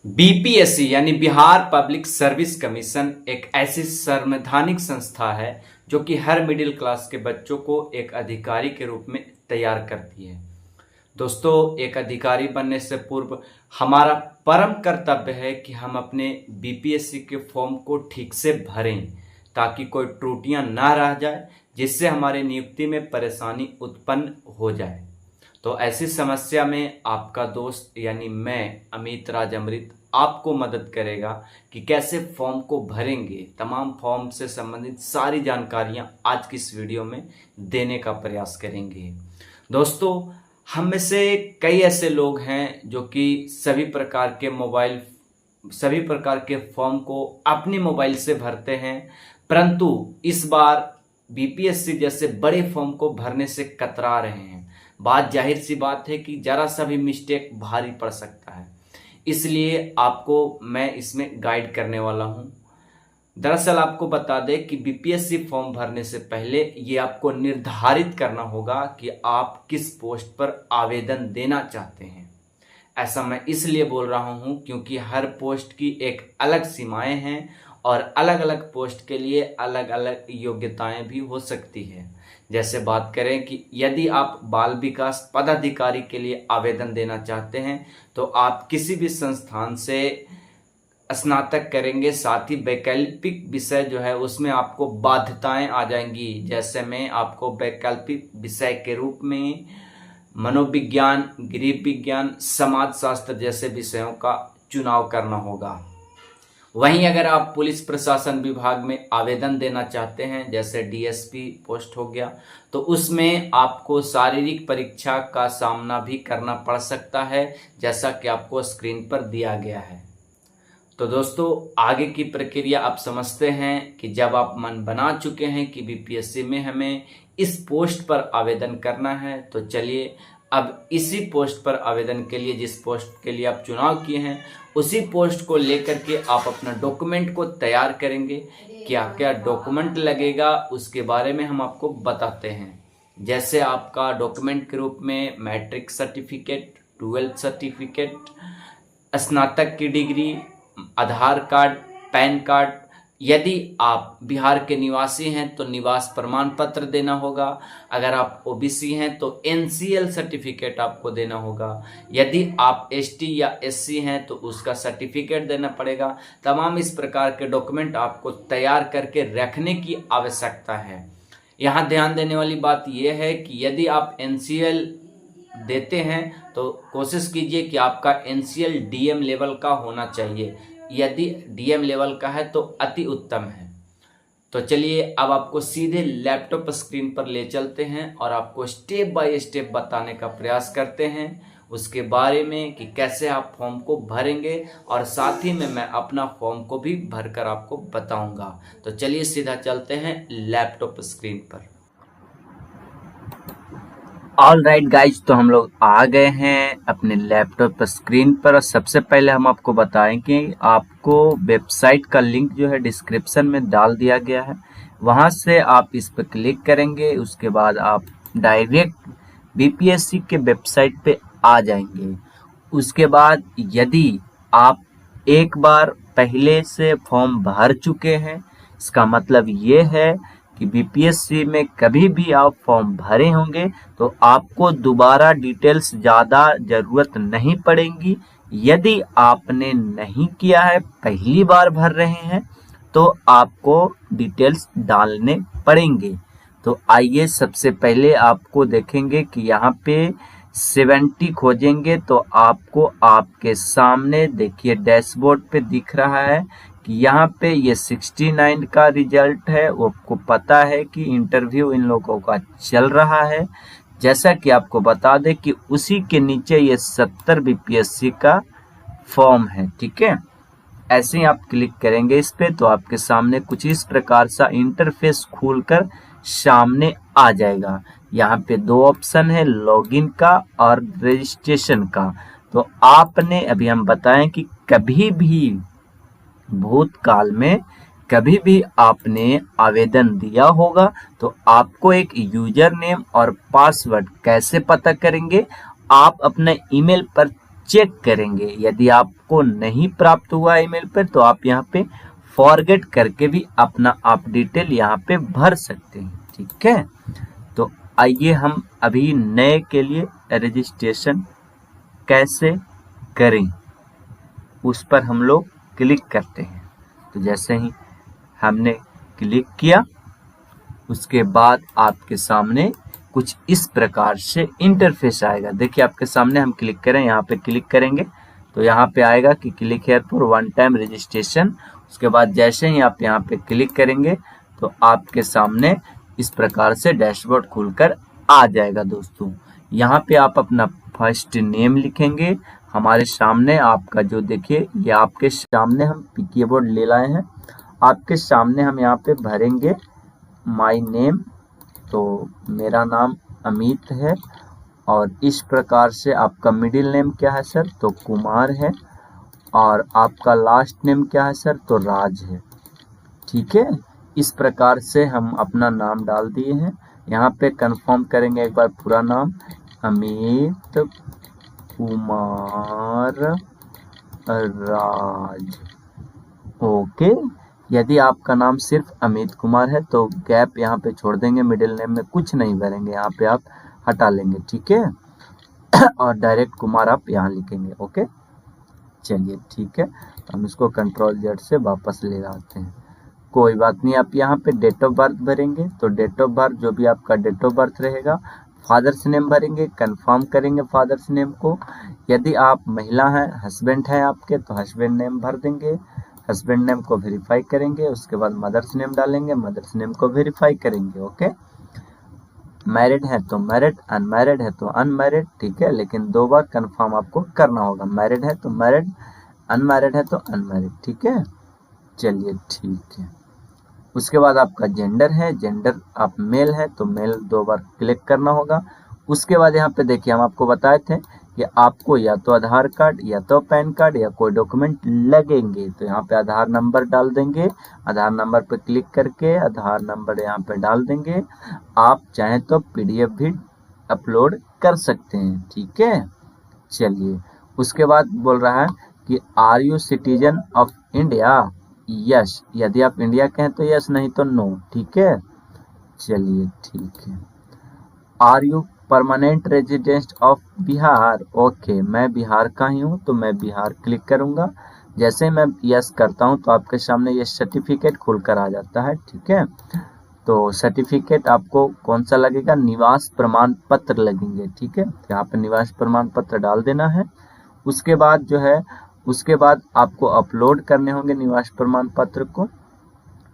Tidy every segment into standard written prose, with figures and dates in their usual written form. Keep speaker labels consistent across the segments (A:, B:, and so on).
A: BPSC यानी Bihar public service commission एक ऐसी संवैधानिक संस्था है जो कि हर मिडिल क्लास के बच्चों को एक अधिकारी के रूप में तैयार करती है। दोस्तों, एक अधिकारी बनने से पूर्व हमारा परम कर्तव्य है कि हम अपने बीपीएससी के फॉर्म को ठीक से भरें ताकि कोई त्रुटियां ना रह जाए जिससे हमारे नियुक्ति में परेशानी उत्पन्न हो जाए। तो ऐसी समस्या में आपका दोस्त यानी मैं अमित राज अमृत आपको मदद करेगा कि कैसे फॉर्म को भरेंगे। तमाम फॉर्म से संबंधित सारी जानकारियां आज की इस वीडियो में देने का प्रयास करेंगे। दोस्तों, हम में से कई ऐसे लोग हैं जो कि सभी प्रकार के फॉर्म को अपने मोबाइल से भरते हैं, परंतु इस बार बीपीएससी जैसे बड़े फॉर्म को भरने से कतरा रहे हैं। बात जाहिर सी बात है कि जरा सा भी मिस्टेक भारी पड़ सकता है, इसलिए आपको मैं इसमें गाइड करने वाला हूं। दरअसल आपको बता दें कि बीपीएससी फॉर्म भरने से पहले ये आपको निर्धारित करना होगा कि आप किस पोस्ट पर आवेदन देना चाहते हैं। ऐसा मैं इसलिए बोल रहा हूं क्योंकि हर पोस्ट की एक अलग सीमाएं हैं और अलग अलग पोस्ट के लिए अलग अलग योग्यताएं भी हो सकती है। जैसे बात करें कि यदि आप बाल विकास पदाधिकारी के लिए आवेदन देना चाहते हैं तो आप किसी भी संस्थान से स्नातक करेंगे, साथ ही वैकल्पिक विषय जो है उसमें आपको बाध्यताएं आ जाएंगी। जैसे में आपको वैकल्पिक विषय के रूप में मनोविज्ञान, गृह विज्ञान, समाज शास्त्र जैसे विषयों का चुनाव करना होगा। वहीं अगर आप पुलिस प्रशासन विभाग में आवेदन देना चाहते हैं, जैसे डीएसपी पोस्ट हो गया, तो उसमें आपको शारीरिक परीक्षा का सामना भी करना पड़ सकता है, जैसा कि आपको स्क्रीन पर दिया गया है। तो दोस्तों, आगे की प्रक्रिया आप समझते हैं कि जब आप मन बना चुके हैं कि बीपीएससी में हमें इस पोस्ट पर आवेदन करना है, तो चलिए अब इसी पोस्ट पर आवेदन के लिए, जिस पोस्ट के लिए आप चुनाव किए हैं, उसी पोस्ट को लेकर के आप अपना डॉक्यूमेंट को तैयार करेंगे। क्या क्या डॉक्यूमेंट लगेगा उसके बारे में हम आपको बताते हैं। जैसे आपका डॉक्यूमेंट के रूप में मैट्रिक सर्टिफिकेट, 12th सर्टिफिकेट, स्नातक की डिग्री, आधार कार्ड, पैन कार्ड। यदि आप बिहार के निवासी हैं तो निवास प्रमाण पत्र देना होगा। अगर आप ओबीसी हैं तो एनसीएल सर्टिफिकेट आपको देना होगा। यदि आप एसटी या एससी हैं तो उसका सर्टिफिकेट देना पड़ेगा। तमाम इस प्रकार के डॉक्यूमेंट आपको तैयार करके रखने की आवश्यकता है। यहाँ ध्यान देने वाली बात यह है कि यदि आप एनसीएल देते हैं तो कोशिश कीजिए कि आपका एनसीएल डीएम लेवल का होना चाहिए। यदि डीएम लेवल का है तो अति उत्तम है। तो चलिए अब आपको सीधे लैपटॉप स्क्रीन पर ले चलते हैं और आपको स्टेप बाय स्टेप बताने का प्रयास करते हैं उसके बारे में कि कैसे आप फॉर्म को भरेंगे, और साथ ही में मैं अपना फॉर्म को भी भरकर आपको बताऊंगा। तो चलिए सीधा चलते हैं लैपटॉप स्क्रीन पर। ऑल राइट गाइज, तो हम लोग आ गए हैं अपने लैपटॉप स्क्रीन पर। और सबसे पहले हम आपको बताएंगे, आपको वेबसाइट का लिंक जो है डिस्क्रिप्शन में डाल दिया गया है, वहां से आप इस पर क्लिक करेंगे। उसके बाद आप डायरेक्ट बीपीएससी के वेबसाइट पे आ जाएंगे। उसके बाद यदि आप एक बार पहले से फॉर्म भर चुके हैं, इसका मतलब ये है कि बीपीएससी में कभी भी आप फॉर्म भरे होंगे तो आपको दोबारा डिटेल्स ज़्यादा ज़रूरत नहीं पड़ेगी। यदि आपने नहीं किया है, पहली बार भर रहे हैं, तो आपको डिटेल्स डालने पड़ेंगे। तो आइए सबसे पहले आपको देखेंगे कि यहाँ पे 70 खोजेंगे तो आपको आपके सामने देखिए डैशबोर्ड पे दिख रहा है कि यहाँ पे ये 69 का रिजल्ट है। वो आपको पता है कि इंटरव्यू इन लोगों का चल रहा है। जैसा कि आपको बता दें कि उसी के नीचे ये 70 बीपीएससी का फॉर्म है, ठीक है। ऐसे ही आप क्लिक करेंगे इस पे तो आपके सामने कुछ इस प्रकार सा इंटरफेस खुलकर सामने आ जाएगा। यहाँ पे दो ऑप्शन है, लॉगिन का और रजिस्ट्रेशन का। तो आपने अभी हम बताएं कि कभी भी भूतकाल में कभी भी आपने आवेदन दिया होगा तो आपको एक यूजर नेम और पासवर्ड कैसे पता करेंगे, आप अपने ईमेल पर चेक करेंगे। यदि आपको नहीं प्राप्त हुआ ईमेल पर तो आप यहाँ पे फॉरगेट करके भी अपना आप डिटेल यहाँ पे भर सकते हैं। ठीक है, तो आइए हम अभी नए के लिए रजिस्ट्रेशन कैसे करें उस पर हम लोग क्लिक करते हैं। तो जैसे ही हमने क्लिक किया उसके बाद आपके सामने कुछ इस प्रकार से इंटरफेस आएगा। देखिए आपके सामने हम क्लिक करें, यहाँ पे क्लिक करेंगे तो यहाँ पे आएगा कि click here for one time registration. उसके बाद जैसे ही आप यहाँ पे क्लिक करेंगे तो आपके सामने इस प्रकार से डैशबोर्ड खुलकर आ जाएगा। दोस्तों यहाँ पे आप अपना फर्स्ट नेम लिखेंगे। हमारे सामने आपका जो देखिए ये आपके सामने हम कीबोर्ड ले लाए हैं, आपके सामने हम यहाँ पे भरेंगे माय नेम। तो मेरा नाम अमित है और इस प्रकार से आपका मिडिल नेम क्या है सर, तो कुमार है, और आपका लास्ट नेम क्या है सर, तो राज है। ठीक है, इस प्रकार से हम अपना नाम डाल दिए हैं। यहाँ पे कंफर्म करेंगे एक बार पूरा नाम, अमित कुमार राज। ओके, यदि आपका नाम सिर्फ अमित कुमार है तो गैप यहाँ पे छोड़ देंगे, मिडिल नेम में कुछ नहीं भरेंगे, यहाँ पे आप हटा लेंगे। ठीक है, और डायरेक्ट कुमार आप यहाँ लिखेंगे। ओके, चलिए ठीक है, तो हम इसको कंट्रोल जेड से वापस ले आते हैं। कोई बात नहीं, आप यहाँ पे डेट ऑफ बर्थ भरेंगे। तो डेट ऑफ बर्थ जो भी आपका डेट ऑफ बर्थ रहेगा, फादर्स नेम भरेंगे, कंफर्म करेंगे फादर्स नेम को। यदि आप महिला हैं, हस्बैंड हैं आपके, तो हस्बैंड नेम भर देंगे, हस्बैंड नेम को वेरीफाई करेंगे। उसके बाद मदर्स नेम डालेंगे, मदर्स नेम को वेरीफाई करेंगे। ओके, मैरिड है तो मैरिड, अनमैरिड है तो अनमैरिड। ठीक है, लेकिन 2 बार कंफर्म आपको करना होगा, मैरिड है तो मैरिड, अनमैरिड है तो अनमैरिड। ठीक है, चलिए ठीक है। उसके बाद आपका जेंडर है, जेंडर आप मेल है तो मेल 2 बार क्लिक करना होगा। उसके बाद यहाँ पे देखिए हम आपको बताए थे कि आपको या तो आधार कार्ड या तो पैन कार्ड या कोई डॉक्यूमेंट लगेंगे। तो यहाँ पे आधार नंबर डाल देंगे, आधार नंबर पे क्लिक करके आधार नंबर यहाँ पे डाल देंगे। आप चाहें तो PDF भी अपलोड कर सकते हैं। ठीक है, चलिए उसके बाद बोल रहा है कि are you citizen of India, yes, यदि आप इंडिया के हैं तो यस, नहीं तो नो। ठीक है, चलिए ठीक है। Are you permanent resident of Bihar, okay, मैं बिहार का ही हूँ तो मैं बिहार क्लिक करूँगा। जैसे मैं यस करता हूँ तो आपके सामने ये सर्टिफिकेट खुलकर आ जाता है। ठीक है, तो सर्टिफिकेट आपको कौन सा लगेगा, निवास प्रमाण पत्र लगेंगे। ठीक है, यहाँ पे निवास प्रमाण पत्र डाल देना है। उसके बाद जो है उसके बाद आपको अपलोड करने होंगे निवास प्रमाण पत्र को।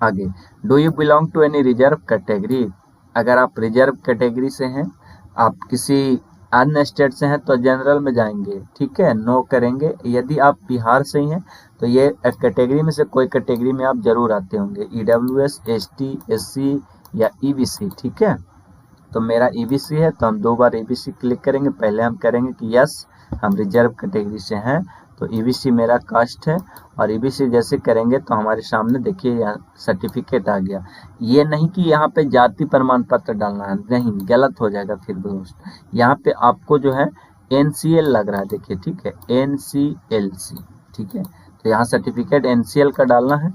A: आगे, do you belong to any reserve category, अगर आप रिजर्व कैटेगरी से हैं, आप किसी अन्य स्टेट से हैं तो जनरल में जाएंगे। ठीक है, नो करेंगे। यदि आप बिहार से ही हैं तो ये कैटेगरी में से कोई कैटेगरी में आप जरूर आते होंगे, EWS, ST, SC या EBC। ठीक है, तो मेरा EBC है तो हम 2 बार EBC क्लिक करेंगे। पहले हम करेंगे कि यस हम रिजर्व कैटेगरी से हैं, तो EBC मेरा कास्ट है, और EBC जैसे करेंगे तो हमारे सामने देखिए यहाँ सर्टिफिकेट आ गया। ये नहीं कि यहाँ पे जाति प्रमाण पत्र डालना है, नहीं, गलत हो जाएगा फिर दोस्त। यहाँ पे आपको जो है NCL लग रहा है, देखिए। ठीक है, NCLC। ठीक है, तो यहाँ सर्टिफिकेट NCL का डालना है,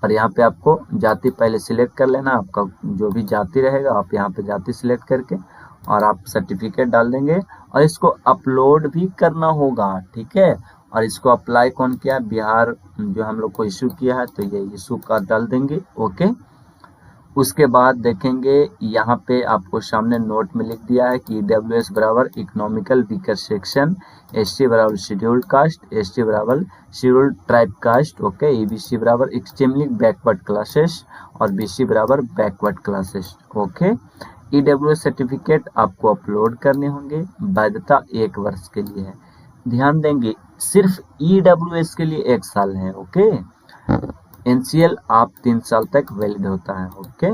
A: और यहाँ पे आपको जाति पहले सिलेक्ट कर लेना, आपका जो भी जाति रहेगा आप यहाँ पे जाति सिलेक्ट करके और आप सर्टिफिकेट डाल देंगे, और इसको अपलोड भी करना होगा। ठीक है, और इसको अप्लाई कौन किया, बिहार जो हम लोग को इशू किया है, तो ये इशू का डाल देंगे। ओके, उसके बाद देखेंगे यहाँ पे आपको सामने नोट में लिख दिया है कि EWS बराबर इकोनॉमिकल वीकर सेक्शन, SC बराबर शेड्यूल्ड कास्ट, ST बराबर scheduled tribe caste. Okay, EBC बराबर एक्सट्रीमली बैकवर्ड क्लासेस, और BC बराबर backward classes. Okay, EWS certificate आपको अपलोड करने होंगे, वैधता 1 वर्ष के लिए है। ध्यान देंगे सिर्फ EWS के लिए 1 साल है। ओके, NCL आप 3 साल तक वैलिड होता है। ओके,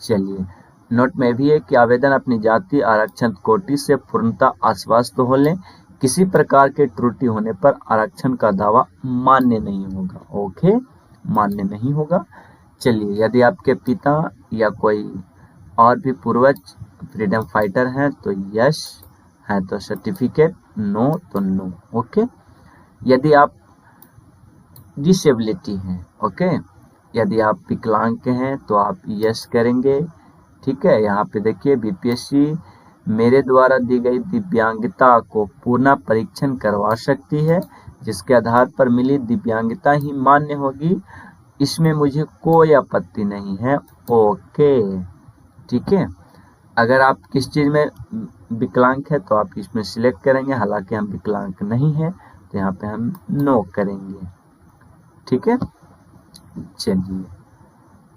A: चलिए नोट में भी है कि आवेदन अपनी जाति आरक्षण कोटि से पूर्णतः आश्वस्त हो लें, किसी प्रकार के त्रुटि होने पर आरक्षण का दावा मान्य नहीं होगा। ओके, मान्य नहीं होगा। चलिए, यदि आपके पिता या कोई और भी पूर्वज फ्रीडम फाइटर हैं तो यस है तो सर्टिफिकेट
B: नो तो नो। ओके, यदि आप डिसेबिलिटी हैं, ओके, यदि आप विकलांग हैं तो आप यस करेंगे। ठीक है, यहाँ पे देखिए बीपीएससी मेरे द्वारा दी गई दिव्यांगता को पुनः परीक्षण करवा सकती है, जिसके आधार पर मिली दिव्यांगता ही मान्य होगी, इसमें मुझे कोई आपत्ति नहीं है। ओके, ठीक है, अगर आप किस चीज़ में विकलांग है तो आप इसमें सिलेक्ट करेंगे, हालांकि हम विकलांग नहीं है तो यहाँ पे हम नो करेंगे। ठीक है, चलिए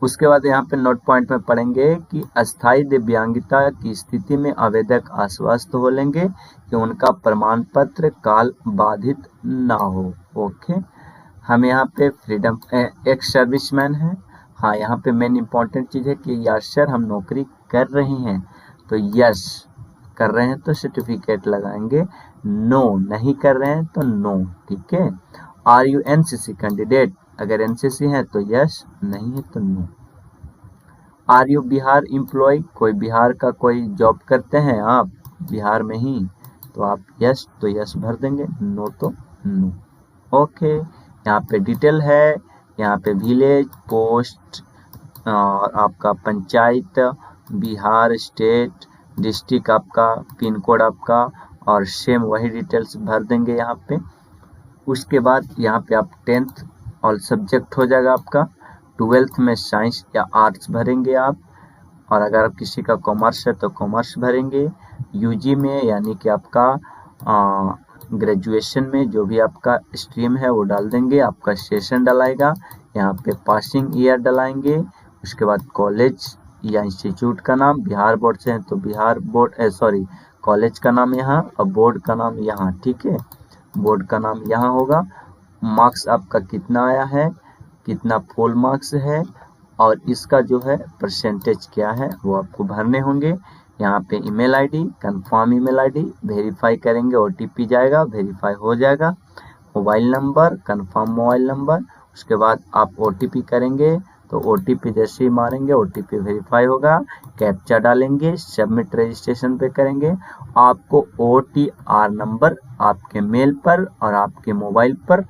B: उसके बाद यहाँ पे नोट पॉइंट में पढ़ेंगे कि अस्थायी दिव्यांगता की स्थिति में आवेदक आश्वस्त हो लेंगे कि उनका प्रमाण पत्र काल बाधित ना हो। ओके, हम यहाँ पे फ्रीडम एक्स सर्विसमैन है। हाँ, यहाँ पे मेन इंपॉर्टेंट चीज़ है कि यस सर हम नौकरी कर रहे हैं, तो यस कर रहे हैं तो सर्टिफिकेट लगाएंगे, नो नहीं कर रहे हैं तो नो। ठीक है, आर यू एनसीसी कैंडिडेट, अगर एनसीसी है तो यस, नहीं है तो no. Are you Bihar employ, कोई बिहार का कोई जॉब करते हैं आप बिहार में ही, तो आप यस तो यस भर देंगे, नो तो नो। ओके, यहाँ पे डिटेल है, यहाँ पे विलेज, पोस्ट और आपका पंचायत, बिहार स्टेट, डिस्ट्रिक्ट आपका, पिन कोड आपका, और सेम वही डिटेल्स भर देंगे यहाँ पे। उसके बाद यहाँ पे आप 10th ऑल सब्जेक्ट हो जाएगा आपका, 12th में साइंस या आर्ट्स भरेंगे आप, और अगर किसी का कॉमर्स है तो कॉमर्स भरेंगे। यूजी में यानी कि आपका ग्रेजुएशन में जो भी आपका स्ट्रीम है वो डाल देंगे, आपका सेशन डलाएगा, यहाँ पे पासिंग ईयर डलाएंगे। उसके बाद कॉलेज या इंस्टीट्यूट का नाम, बिहार बोर्ड से है तो बिहार बोर्ड कॉलेज का नाम यहाँ और बोर्ड का नाम यहाँ। ठीक है, बोर्ड का नाम यहाँ होगा। मार्क्स आपका कितना आया है, कितना फुल मार्क्स है, और इसका जो है परसेंटेज क्या है वो आपको भरने होंगे। यहाँ पे email ID, confirm email ID, verify करेंगे, ओटीपी जाएगा, वेरीफाई हो जाएगा। Mobile number, confirm mobile number, उसके बाद आप ओटीपी करेंगे तो ओटीपी जैसे ही मारेंगे ओटीपी वेरीफाई होगा, कैप्चा डालेंगे, सबमिट रजिस्ट्रेशन पे करेंगे, आपको OTR नंबर आपके मेल पर और आपके मोबाइल पर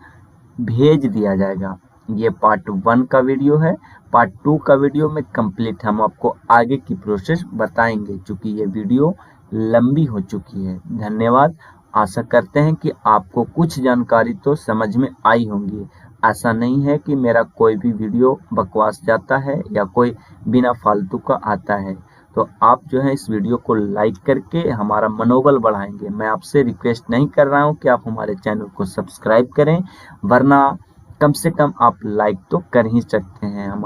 B: भेज दिया जाएगा। ये पार्ट 1 का वीडियो है, पार्ट 2 का वीडियो में कंप्लीट हम आपको आगे की प्रोसेस बताएंगे, क्योंकि ये वीडियो लंबी हो चुकी है। धन्यवाद, आशा करते हैं कि आपको कुछ जानकारी तो समझ में आई होंगी। ऐसा नहीं है कि मेरा कोई भी वीडियो बकवास जाता है या कोई बिना फालतू का आता है, तो आप जो है इस वीडियो को लाइक करके हमारा मनोबल बढ़ाएंगे। मैं आपसे रिक्वेस्ट नहीं कर रहा हूं कि आप हमारे चैनल को सब्सक्राइब करें, वरना कम से कम आप लाइक तो कर ही सकते हैं। हमारे